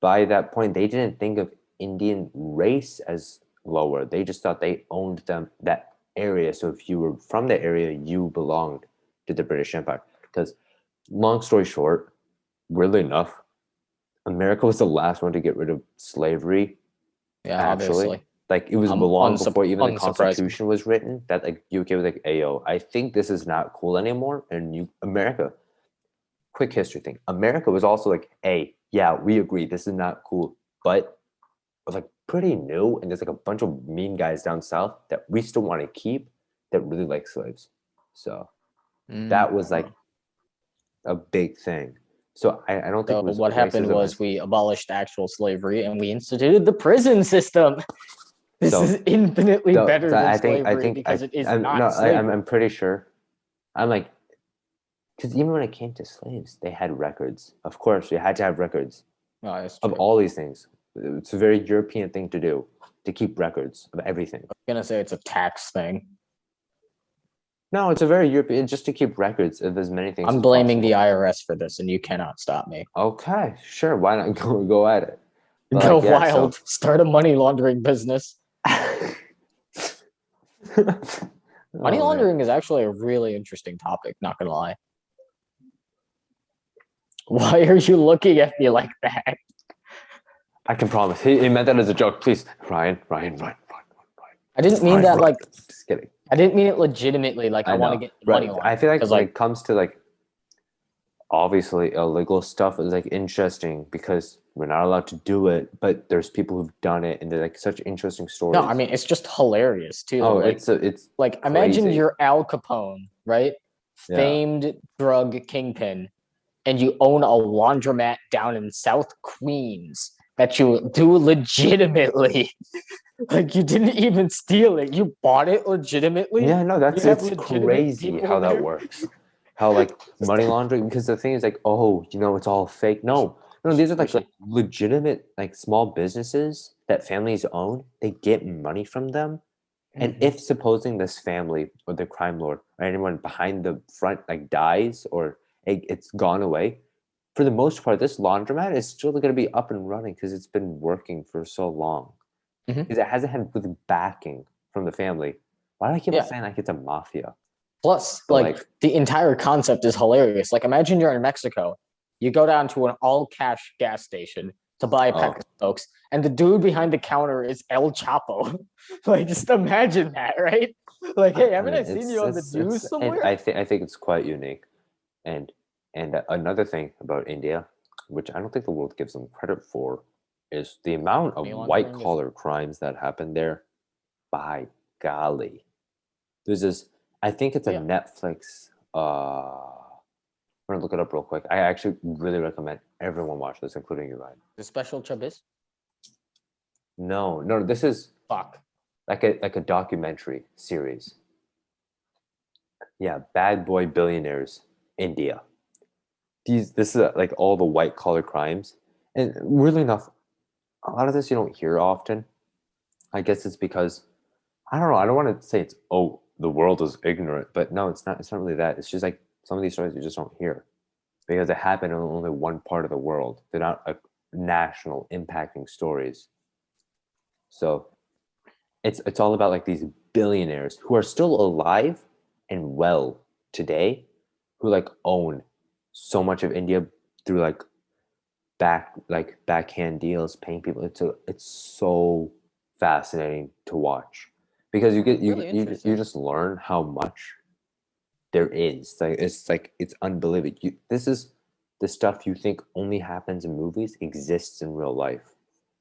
by that point they didn't think of Indian race as lower. They just thought they owned them that area. So if you were from the area, you belonged to the British Empire. Because long story short, weirdly enough, America was the last one to get rid of slavery. yeah, Actually, obviously. like it was long before even the Unsurprising. Constitution was written. That like UK was like, "Ayo, I think this is not cool anymore." And America, quick history thing. America was also like, "Hey, yeah, we agree. This is not cool," but it was like pretty new, and there's like a bunch of mean guys down south that we still want to keep that really like slaves. So that was like a big thing. So I don't think So it was what happened racism was as we abolished actual slavery and we instituted the prison system. This so. is infinitely better than I slavery think because it is I'm no not slavery. I'm pretty sure. I'm like because even when it came to slaves, they had records. Of course, you had to have records No, that's of true. all these things. It's a very European thing to do to keep records of everything. I'm gonna say it's a tax thing. No, it's a very European just to keep records of as many things I'm as blaming the possible. IRS for this, and you cannot stop me. Okay, sure. Why not go at it? But Go like, yeah. wild. So Start a money laundering business. Money oh man, laundering is actually a really interesting topic, not gonna lie. Why are you looking at me like that? I can promise. He meant that as a joke. Please, Ryan. I didn't mean Ryan, that Ryan. like Just kidding. I didn't mean it legitimately like I I want to know, get money right? laundering. I feel like Because when like it comes to like obviously illegal stuff is like interesting because we're not allowed to do it, but there's people who've done it and they're like such interesting No, I stories. mean it's just hilarious too. Oh, it's Like imagine crazy. you're Al Capone, right? Yeah. Famed drug kingpin, and you own a laundromat down in South Queens that you do legitimately. Like you didn't even steal it. You bought it legitimately. Yeah, no, You that's have it's legitimate crazy people how that there. works. How like Just money laundering because the thing is like, oh, it's all fake. Rishi, No. No, these are like Rishi. legitimate like small businesses that families own. They get money from them. And Mhm. if supposing this family or the crime lord or anyone behind the front like dies or it's gone away, for the most part, this laundromat is still going to be up and running because it's been working for so long. Mhm. Because it hasn't had the backing from the family. Why do I keep on Yeah. saying like it's a mafia? Plus, But like like, the entire concept is hilarious. Like imagine you're in Mexico. You go down to an all cash gas station to buy a pack oh, of smokes, and the dude behind the counter is El Chapo. Like just imagine that, right? Like, hey, I haven't mean, I seen you on the news somewhere? I think it's quite unique. And another thing about India, which I don't think the world gives them credit for, is the amount of Money white laundering is collar crimes that happen there. By golly, there's this. I think it's a yeah. Netflix. I'm gonna look it up real quick. I actually really recommend everyone watch this, including you, Ryan. The special Chabis? No, no, this is Fuck. like a documentary series. Yeah, Bad Boy Billionaires, India. This is like all the white collar crimes, and weirdly enough, a lot of this you don't hear often. I guess it's because I don't know. I don't want to say it's the world is ignorant, but no, it's not. It's not really that. It's just like some of these stories you just don't hear because they happen in only one part of the world. They're not like national impacting stories. So it's all about like these billionaires who are still alive and well today, who like own so much of India through like backhand deals, paying people. It's so fascinating to watch because you get Really you interesting. just learn how much there is. Like it's unbelievable. This is the stuff you think only happens in movies exists in real life.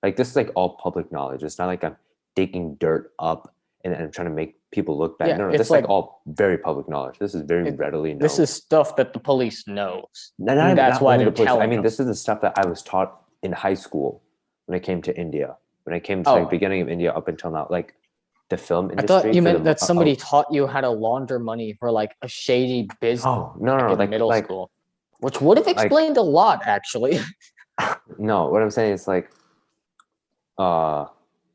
Like this is like all public knowledge. It's not like I'm digging dirt up and I'm trying to make people look bad. Yeah, No, no, this it's is like like all very public knowledge. This is very it readily this known. is stuff that the police knows. And Not, that's not why only they're the police. I telling mean, this us. is the stuff that I was taught in high school when I came to India. When I came to like Oh, beginning of India up until now, like the film I thought industry you for meant the that somebody taught you how to launder money for like a shady business no, no, no, back no, in middle like school, which would have like explained a lot, actually. no. What I'm saying is like uh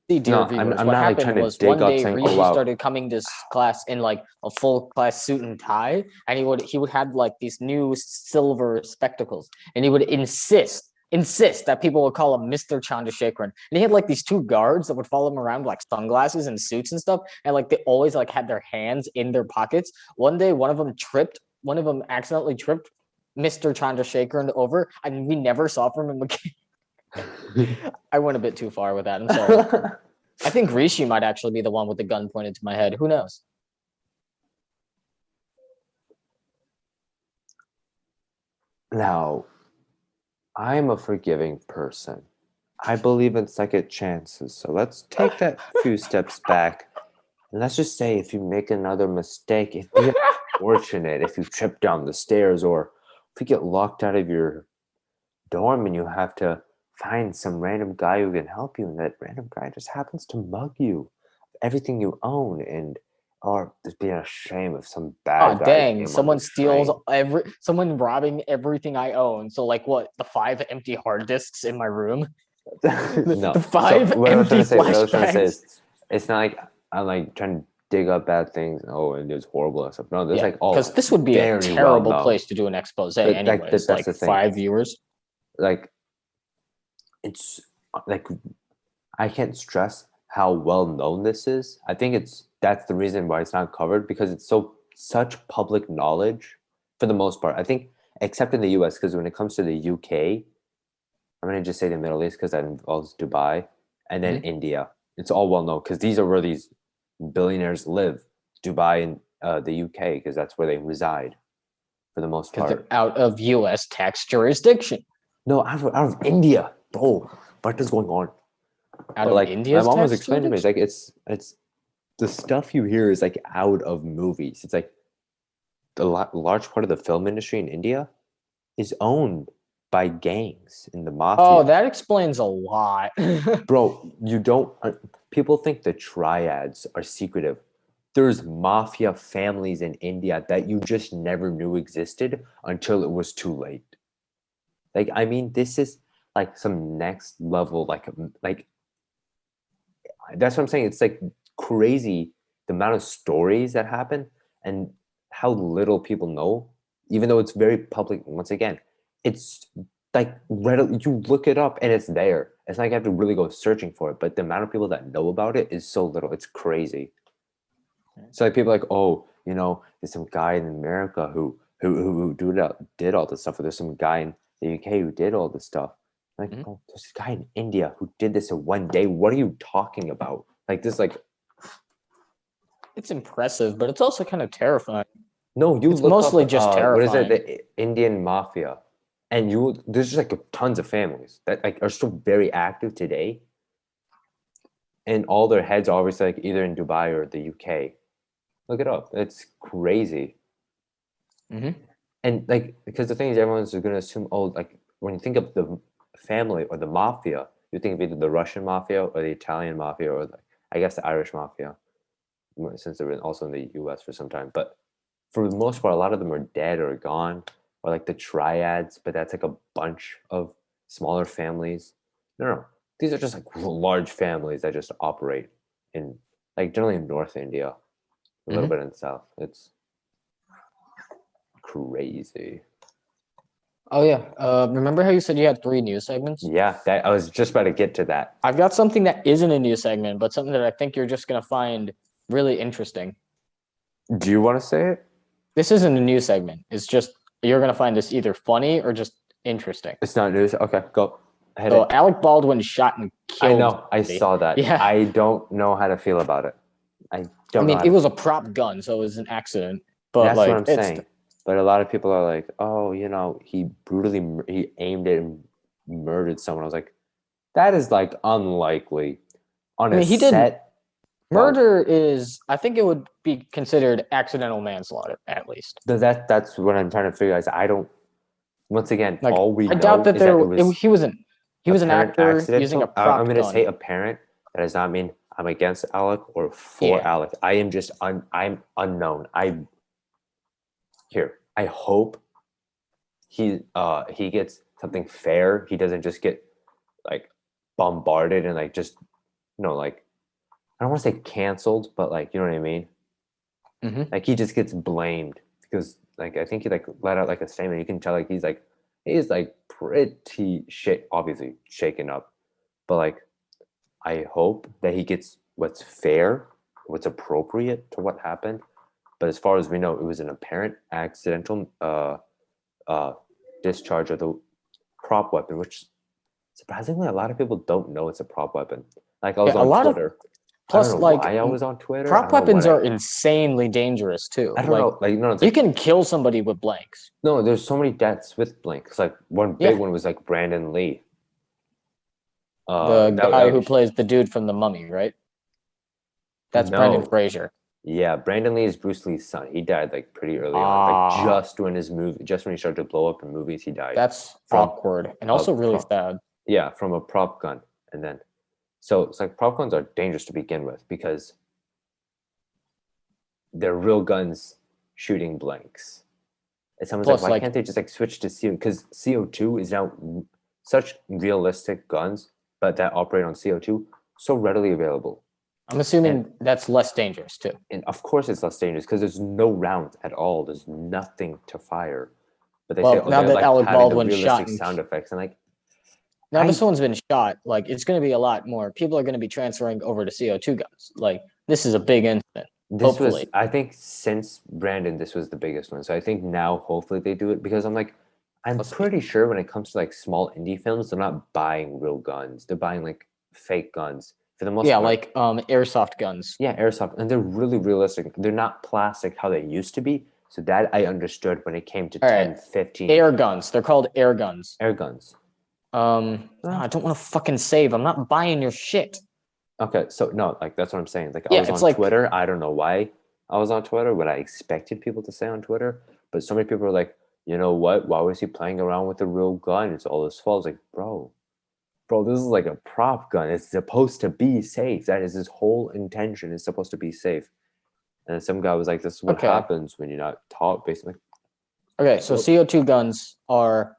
See, dear no, viewers, I'm what not like happened trying to was dig one up day saying, oh Rishi wow, started coming to class in like a full class suit and tie, and he would have like these new silver spectacles, and he would insist that people would call him Mr. Chandrasekharan. And he had like these two guards that would follow him around with like sunglasses and suits and stuff, and like they always like had their hands in their pockets. One day, one of them accidentally tripped Mr. Chandrasekharan over, and we never saw from him again. I went a bit too far with that. I'm sorry. I think Rishi might actually be the one with the gun pointed to my head. Who knows? now I'm a forgiving person. I believe in second chances. So let's take that few steps back. And let's just say if you make another mistake, if you're fortunate, if you trip down the stairs or if you get locked out of your dorm and you have to find some random guy who can help you, and that random guy just happens to mug you of everything you own, and or there's being a shame if some Oh bad guy dang! came on the train. Someone robbing everything I own. So like what? The five empty hard disks in my room. The No. So five empty what I was trying to say flashbangs. is, it's not like I'm like trying to dig up bad things. Oh, and there's horrible and stuff. No, there's Yeah, like all because this would be a very well terrible known. place to do an expose. But Anyways, that's like the thing. 5 viewers. Like it's like I can't stress how well known this is. I think that's the reason why it's not covered because it's such public knowledge for the most part. I think except in the US, because when it comes to the UK, I'm gonna just say the Middle East because that involves Dubai and then Mhm. India. It's all well known because these are where these billionaires live, Dubai and the UK, because that's where they reside. for the most because they're part. out of U.S. tax jurisdiction. No, out of India, bro. What is going on? Out But of like my India's mom was tax explaining to me, jurisdiction. it's the stuff you hear is like out of movies. It's like the large part of the film industry in India is owned by gangs in the Oh, mafia. that explains a lot. Bro, you don't. People think the triads are secretive. There's mafia families in India that you just never knew existed until it was too late. Like, I mean, this is like some next level, like that's what I'm saying. It's like crazy the amount of stories that happen and how little people know, even though it's very public. Once again, it's like you look it up and it's there. It's not like you have to really go searching for it, but the amount of people that know about it is so little. It's crazy. So like people are like, oh, there's some guy in America who did all this stuff, or there's some guy in the UK who did all this stuff. Like, Mhm. oh, there's this guy in India who did this in one day. What are you talking about? Like this, like It's impressive, but it's also kind of terrifying. no, you It's look up mostly just what is it, terrifying. the Indian mafia, and there's just like tons of families that like are still very active today, and all their heads are obviously like either in Dubai or the UK. Look it up. It's crazy. Hmm. And like because the thing is everyone's going to assume, oh, like when you think of the family or the mafia, you think of either the Russian mafia or the Italian mafia or I guess the Irish mafia, since they've been also in the US for some time. But for the most part, a lot of them are dead or gone, or like the triads, but that's like a bunch of smaller families. No, these are just like large families that just operate in like generally in North India, a little Hmm. bit in the South. It's crazy. Oh yeah. Remember how you said you had three news segments? Yeah, that I was just about to get to that. I've got something that isn't a news segment, but something that I think you're just gonna find really interesting. Do you want to say it? This isn't a news segment. It's just you're gonna find this either funny or just interesting. It's not news. Okay, go. Hit So it. Alec Baldwin shot and I killed know. I somebody. saw that. Yeah. I don't know how to feel about it. I I don't know mean, how it to. was a prop gun, so it was an accident. But That's what like, I'm it's saying. But a lot of people are like, "Oh, he brutally he aimed it and murdered someone." I was like, "That is like unlikely on I a mean, he did set." Well, murder is. I think it would be considered accidental manslaughter at least. that's what I'm trying to figure out. Is I don't. Once again, Like, all we I doubt know that is that it was he was an apparent actor using a accidental. I'm prop going to say gun. apparent. That does not mean I'm against Alec or for Yeah. Alec. I am just I'm unknown. I hope he gets something fair. He doesn't just get like bombarded and like just like I don't want to say canceled, but like you know what I mean. Hmm. Like he just gets blamed because like I think he like let out like a statement. You can tell like he's like pretty obviously shaken up, but like I hope that he gets what's fair, what's appropriate to what happened. But as far as we know, it was an apparent accidental uh, discharge of the prop weapon, which surprisingly a lot of people don't know it's a prop weapon. Like I was Yeah, a on lot of Twitter. I don't plus know like why I was on Twitter. I prop don't know what weapons are insanely dangerous too. I don't Like, know. Like no, it's you like can kill somebody with blanks. no. There's so many deaths with Blink. It's like one big Yeah, one was like Brandon Lee. the That guy who was plays the dude from The Mummy, right? That's Brendan no. Fraser. Yeah, Brandon Lee is Bruce Lee's son. He died like pretty early on, like Ah, just when he started to blow up in movies, he died that's from awkward and a also really prop. sad. Yeah, from a prop gun, and then so it's like prop guns are dangerous to begin with because they're real guns shooting blanks. And someone's like, Plus, why like, can't they just like switch to CO? Because CO2 is now such realistic guns, but that operate on CO2 so readily available. I'm And assuming that's less dangerous too. and of course it's less dangerous because there's no rounds at all. There's nothing to fire. But they say, Well, oh, now they're that like Alec having the Baldwin shot realistic and sound effects. And like, now that I someone's been shot, like it's going to be a lot more. People are going to be transferring over to CO2 guns. Like this is a big incident. this was Hopefully, I think since Brandon, this was the biggest one. So I think now hopefully they do it because I'm like, I'm let's see. pretty sure when it comes to like small indie films, they're not buying real guns. They're buying like fake guns for the most Yeah, part. like airsoft guns. Yeah, airsoft, and they're really realistic. They're not plastic how they used to be. So that I understood when it came to All 10, right. 15 Air guns. They're called air guns. air guns. I don't want to fucking save. I'm not buying your shit. Okay, so no, like that's what I'm saying. Like I Yeah, was it's on like Twitter. I don't know why I was on Twitter, what I expected people to say on Twitter, but so many people are like, you know what? Why was he playing around with a real gun? It's all his fault. I was like, bro, this is like a prop gun. It's supposed to be safe. That is his whole intention. It's supposed to be safe. And then some guy was like, this is what okay. happens when you're not taught. Basically, Okay, so bro, CO2 guns are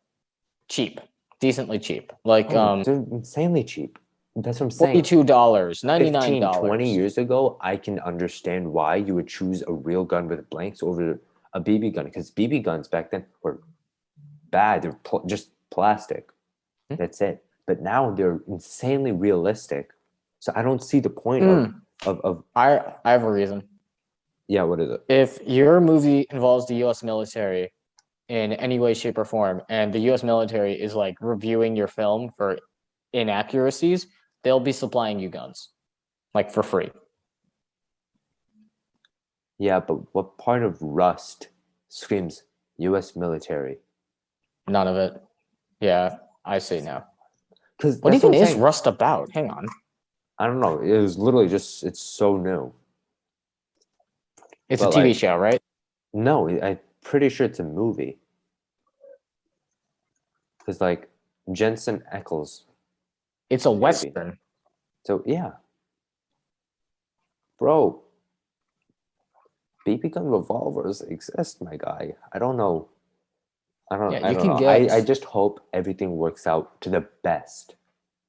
cheap, decently cheap. Like oh, they're insanely cheap. That's what I'm saying. $42, $99. 15, 20 years ago, I can understand why you would choose a real gun with blanks over a BB gun, because BB guns back then were bad. They're just plastic. Hmm? That's it. But now they're insanely realistic. So I don't see the point Mm, of I have a reason. yeah, what is it? If your movie involves the US military in any way, shape, or form, and the US military is like reviewing your film for inaccuracies, they'll be supplying you guns like for free. Yeah, but what part of Rust screams US military? None of it. Yeah, I see now. Because What that's what even I'm is saying. Rust about? Hang on. I don't know. It was literally just, it's so new. It's a But TV like, show, right? no, I'm pretty sure it's a movie. Because like Jensen Ackles, It's a maybe. Western. So yeah, bro, BB gun revolvers exist, my guy. I don't know. Yeah, I you don't can know. get. I just hope everything works out to the best.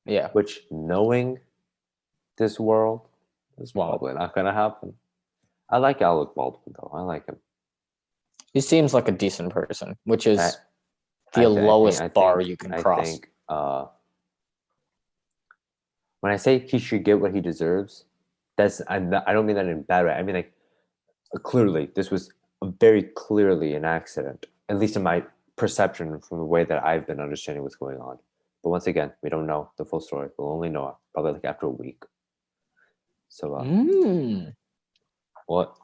Yeah, Which, knowing this world, is well, probably not gonna happen. I like Alec Baldwin though. I like him. he seems like a decent person, which I is the lowest bar you can I cross. think when I say he should get what he deserves, I don't mean that in a bad way. I mean like clearly this was very clearly an accident, at least in my perception from the way that I've been understanding what's going on. But once again, we don't know the full story. We'll only know probably like after a week. So what?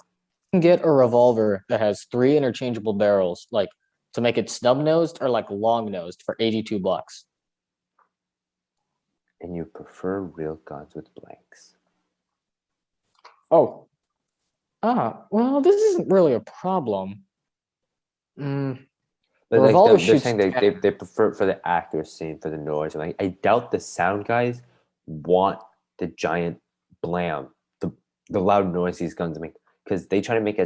You can get a revolver that has 3 interchangeable barrels, like to make it snub nosed or like long nosed for $82. And you prefer real guns with blanks? Oh, well, this isn't really a problem. The But like revolver they're shoots saying 10. they prefer it for the accuracy and for the noise. And like I doubt the sound guys want the giant blam, the the loud noise these guns make, because they try to make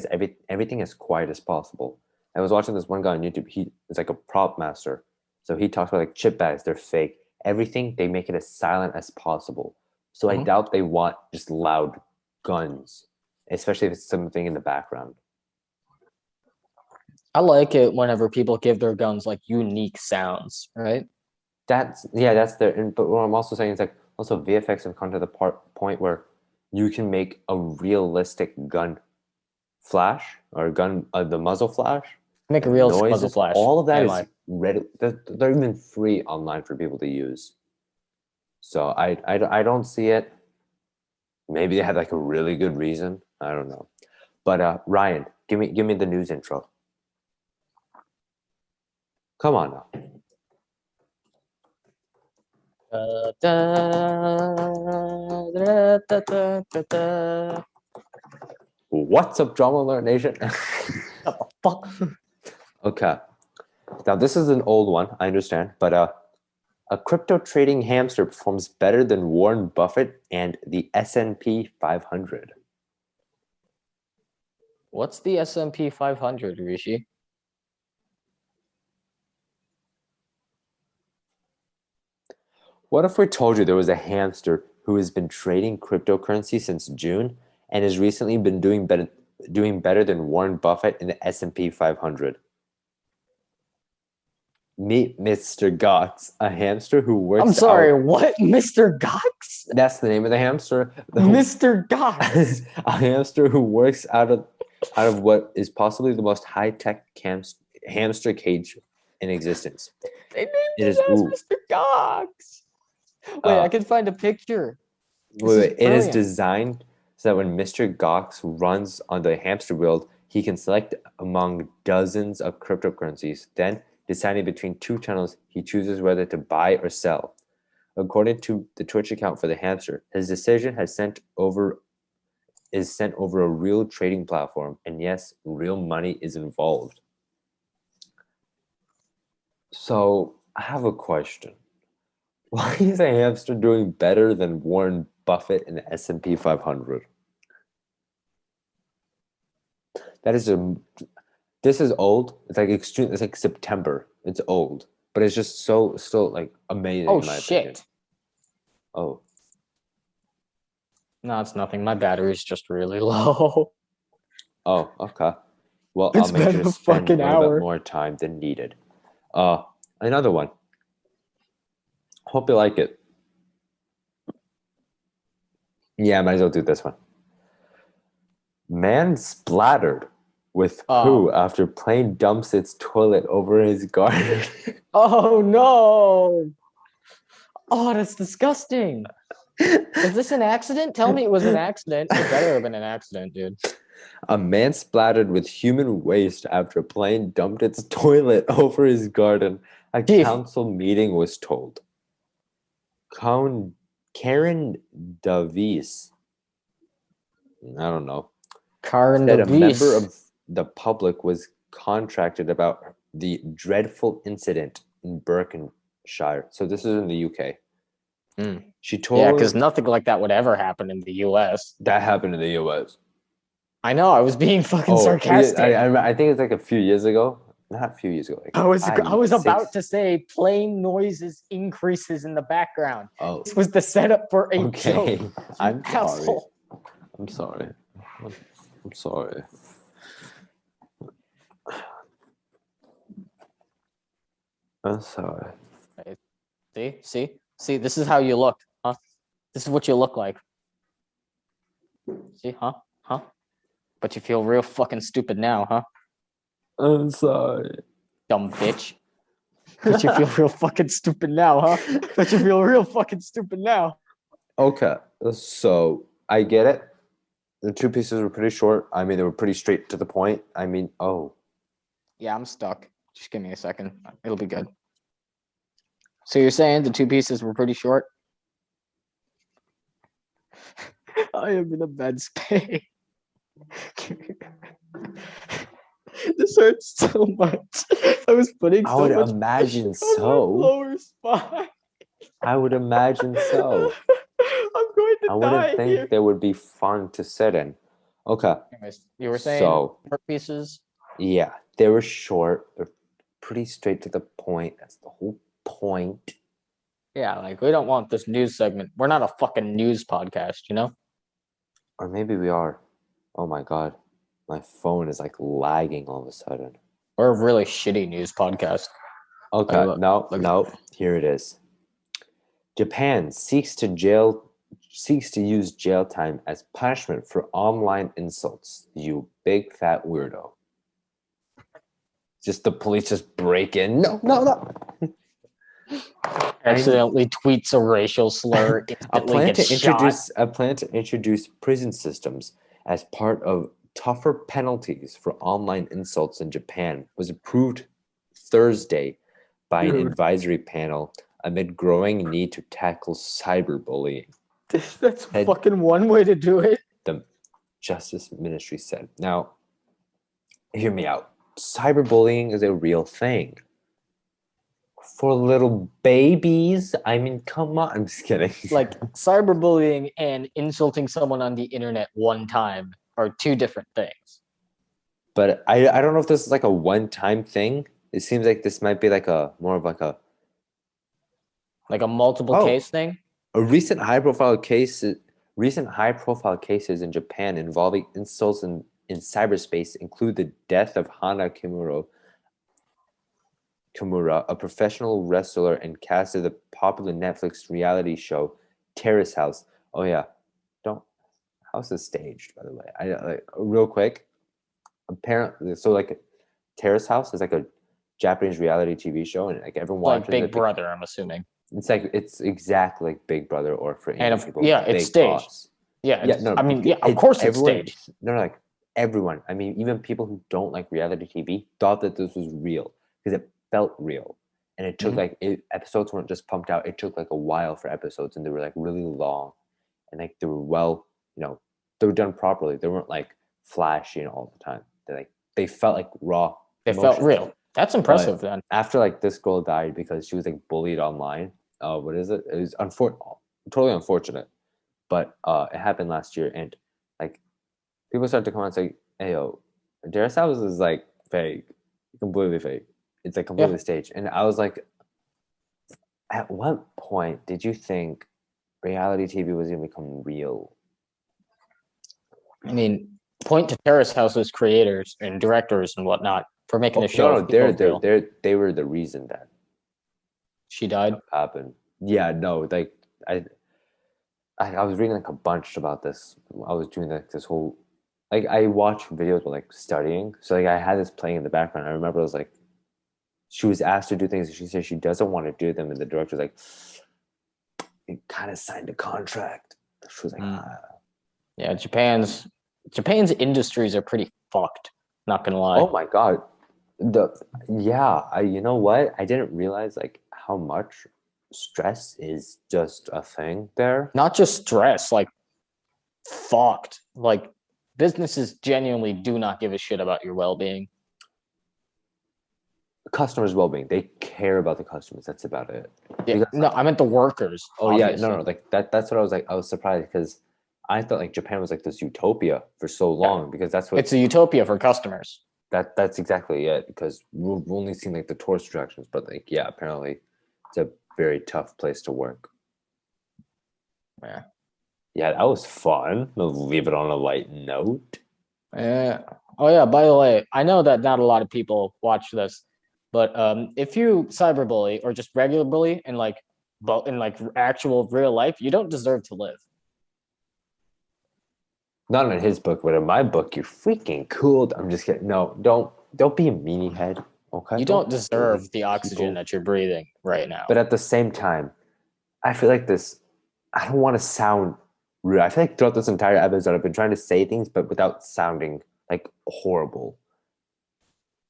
everything as quiet as possible. I was watching this one guy on YouTube. He is like a prop master, so he talks about like chip bags. They're fake. Everything they make it as silent as possible. So I Mhm. doubt they want just loud guns, especially if it's something in the background. I like it whenever people give their guns like unique sounds, right? That's yeah, that's the. But what I'm also saying is like also VFX have come to the point where you can make a realistic gun flash or gun the muzzle flash Make a and real muzzle noises. flash. All of that And is like, ready. They're even free online for people to use. So I don't see it. Maybe they had like a really good reason. I don't know. But Ryan, give me the news intro. Come on now. What's up, Drama Alert Nation? what the fuck? Okay. Now this is an old one, I understand, but a crypto trading hamster performs better than Warren Buffett and the S&P 500. What's the S&P 500, Rishi? What if we told you there was a hamster who has been trading cryptocurrency since June and has recently been doing better than Warren Buffett in the S&P 500? Meet Mr. Gox, a hamster who I'm works sorry, out. what? Mr. Gox? That's the name of the hamster. Mr. Gox. A hamster who works out of what is possibly the most high-tech hamster cage in existence. They named It his is ass Mr. Gox. Wait, I uh can find a picture. This is it is brilliant. designed so that when Mr. Gox runs on the hamster wheel, He can select among dozens of cryptocurrencies. Then, deciding between two channels, he chooses whether to buy or sell. According to the Twitch account for the hamster, his decision is sent over a real trading platform, and yes, real money is involved. So, I have a question. Why is a hamster doing better than Warren Buffett in the S&P 500? This is old. It's like extreme. It's like September. It's old, but it's just still like amazing. Oh in my shit! opinion. Oh, no, it's nothing. My battery's just really low. oh, okay. Well, It's I'll make been sure to a spend a fucking little bit hour. more time than needed. Another one. Hope you like it. Yeah, I might as well do this one. Man splattered with poo after plane dumps its toilet over his garden. Oh no! Oh, that's disgusting. Was this an accident? Tell me it was an accident. It better have been an accident, dude. A man splattered with human waste after a plane dumped its toilet over his garden. A council meeting was told. Karen Davies, I don't know, said a member of the public was contracted about the dreadful incident in Berkshire. So this is in the UK. She told yeah, because nothing like that would ever happen in the US. That happened in the US. I know, I was being fucking sarcastic. I think it's like a few years ago. Not a few years ago. Like I was about to say plane noises increases in the background. Oh. This was the setup for a joke. I'm sorry. I'm sorry. I'm sorry. I'm sorry. See, this is how you look, huh? This is what you look like. See, huh? But you feel real fucking stupid now, huh? I'm sorry. Dumb bitch. But you feel real fucking stupid now, huh? But you feel real fucking stupid now. Okay, so I get it. The two pieces were pretty short. I mean, they were pretty straight to the point. I mean, yeah, I'm stuck. Just give me a second. It'll be good. So you're saying the two pieces were pretty short? I am in a bad space. This hurts so much. I was putting so much imagine so. Lower spine. I would imagine so. I'm going to die. I wouldn't think they would be fun to sit in. Okay. Anyways, you were saying short pieces? Yeah, they were short. They're pretty straight to the point. That's the whole point. Yeah, like we don't want this news segment. We're not a fucking news podcast, you know? Or maybe we are. Oh my god. My phone is like lagging all of a sudden. We're a really shitty news podcast. Okay, no. Here it is. Japan seeks to use jail time as punishment for online insults. You big fat weirdo. Just the police just break in. No. Accidentally tweets a racial slur. A plan to introduce prison systems as part of tougher penalties for online insults in Japan was approved Thursday by an advisory panel amid growing need to tackle cyberbullying. That's fucking one way to do it. The Justice Ministry said. Now, hear me out. Cyberbullying is a real thing. For little babies, I mean, come on. I'm just kidding. Like, cyberbullying and insulting someone on the internet one time are two different things. But I don't know if this is like a one-time thing. It seems like this might be like a more of like a multiple case thing. Recent high-profile cases in Japan involving insults in cyberspace include the death of Hana Kimura, a professional wrestler and cast of the popular Netflix reality show Terrace House. Oh yeah, House is staged, by the way. Real quick. Apparently, so like Terrace House is like a Japanese reality TV show, and like everyone watches like Big Brother. I'm assuming it's exactly like Big Brother, or for English people, it's staged. Boss. Of course it's staged. No, like everyone, I mean, even people who don't like reality TV thought that this was real because it felt real. And it took Mhm. episodes weren't just pumped out. It took like a while for episodes, and they were like really long, and like they were well, they were done properly. They weren't like flashy and all the time. They felt like raw They felt emotions. real. That's impressive But then. after like this girl died because she was like bullied online, what is it? It was totally unfortunate, but it happened last year, and like people started to come out and say, "Hey, yo, Darius House is like fake, completely fake. It's like Yeah. completely staged." And I was like, at what point did you think reality TV was going to become real? I mean, point to Terrace House's creators and directors and whatnot for making the Oh, no, show no, feel real. they were the reason that She died. stuff happened. Yeah, no, like I, I was reading like a bunch about this. I was doing like this whole, like I watched videos while like studying, so like I had this playing in the background. I remember I was like, she was asked to do things, and she said she doesn't want to do them, and the director's like, "You kind of signed a contract." She was like, Mm. ah. Yeah, Japan's industries are pretty fucked. Not gonna lie. "Oh my god, the yeah, you know what? I didn't realize like how much stress is just a thing there." Not just stress, like fucked. Like businesses genuinely do not give a shit about your well-being. Customers' well-being, they care about the customers. That's about it. Yeah, Because no, I meant the workers, oh yeah, no, obviously. no, like that's what I was like. I was surprised because I thought like Japan was like this utopia for so Yeah, long because that's what it's a utopia for customers. that's exactly it. Because we've only seen like the tourist attractions, but like yeah, apparently it's a very tough place to work. Yeah. Yeah, that was fun. Let's leave it on a light note. Yeah. Oh yeah, by the way, I know that not a lot of people watch this, but if you cyberbully or just regular bully in like but in like actual real life, you don't deserve to live. Not in his book, but in my book, you're freaking cool. I'm just kidding. No, don't be a meanie head. Okay, You don't don't bully deserve the oxygen people. that you're breathing right now. But at the same time, I feel like this. I don't want to sound rude. I feel like throughout this entire episode, I've been trying to say things, but without sounding like horrible.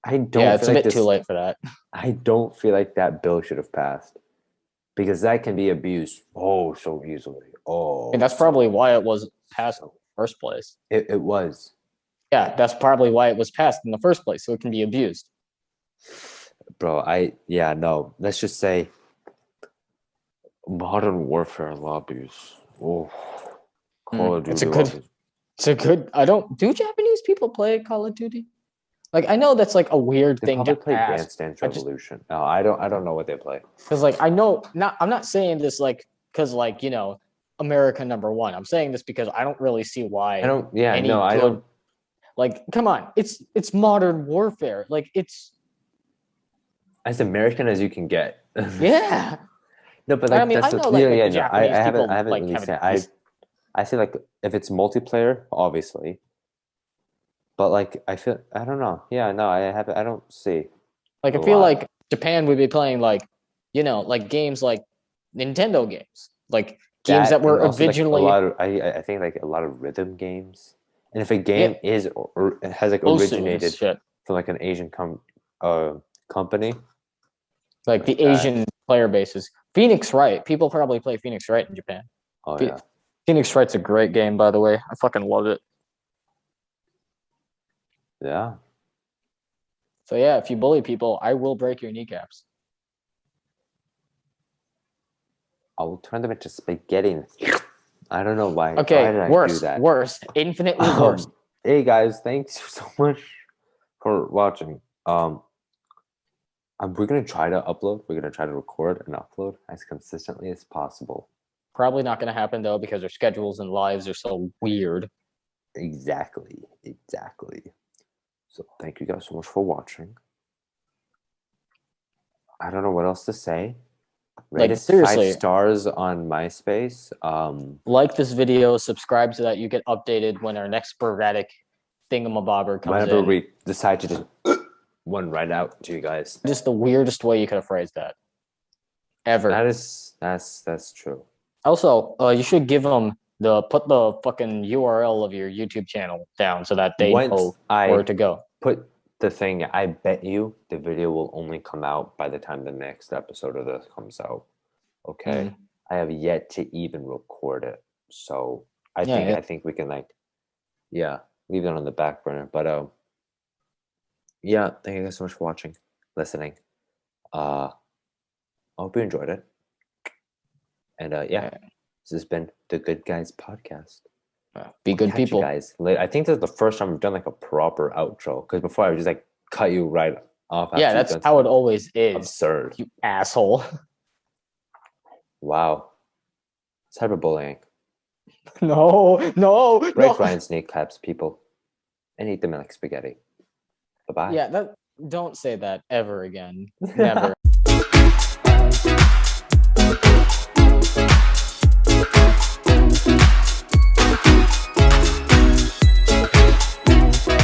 I Yeah, don't it's feel a like bit too this. late for that. I don't feel like that bill should have passed because that can be abused oh so easily. And Oh, that's so probably why it was passed in so. the first place. It was, Yeah, that's probably why it was passed in the first place, so it can be abused. bro. Yeah, no. Let's just say Modern Warfare lobbies. Oh, Call of It's a Duty good. lobbies. It's a good. I don't. Do Japanese people play Call of Duty? Like I know that's like a weird They thing probably to play ask. Dance Dance I just Revolution. No, I don't. I don't know what they play. because like I know not. I'm not saying this like because like America number one. I'm saying this because I don't really see I why don't. Yeah, no, any I good don't. like come on. It's modern warfare. Like it's As American as you can get. yeah. No, but I like mean I that's know yeah, like yeah. the No, I Japanese haven't. I people haven't like really have a seen. decent I feel like if it's multiplayer, obviously, but like I feel. I don't know. Yeah, no, I haven't. I don't see like I a feel lot. like Japan would be playing like like games like Nintendo games. Like games that That and were also like a originally lot of I think like a lot of rhythm games. And if a yeah, game is or has like Osu and originated shit. from like an Asian uh company Like like the that. Asian player bases. Phoenix Wright. People probably play Phoenix Wright in Japan. Oh yeah. Phoenix Wright's a great game, by the way. I fucking love it. Yeah. So yeah, if you bully people, I will break your kneecaps. I will turn them into spaghetti. I don't know why. Why Okay, did I do worse, that? worse, infinitely worse. Hey guys, thanks so much for watching. We're gonna try to upload. We're gonna try to record and upload as consistently as possible. Probably not going to happen though because their schedules and lives are so weird. Exactly. Exactly. So thank you guys so much for watching. I don't know what else to say. Rate Like us five seriously, stars on MySpace. like this video, subscribe so that you get updated when our next sporadic thingamabobber comes Whenever in. we decide to just one right out to you guys. Just the weirdest way you could have phrased that ever. That's true. Also, you should give them put the fucking URL of your YouTube channel down so that they Once know I where to go. put the thing, I bet you the video will only come out by the time the next episode of this comes out. Okay. I have yet to even record it. So I think we can like, yeah, leave it on the back burner. But yeah, thank you guys so much for watching, listening. I hope you enjoyed it. And yeah, this has been the Good Guys podcast. Be good people, you guys. I think this is the first time we've done like a proper outro, because before I would just like cut you right off. Yeah, that's how it always is. Absurd, you asshole. Wow, cyberbullying. No. Break Ryan's kneecaps, people, and eat them like spaghetti. Bye bye. Yeah, don't say that ever again. Never.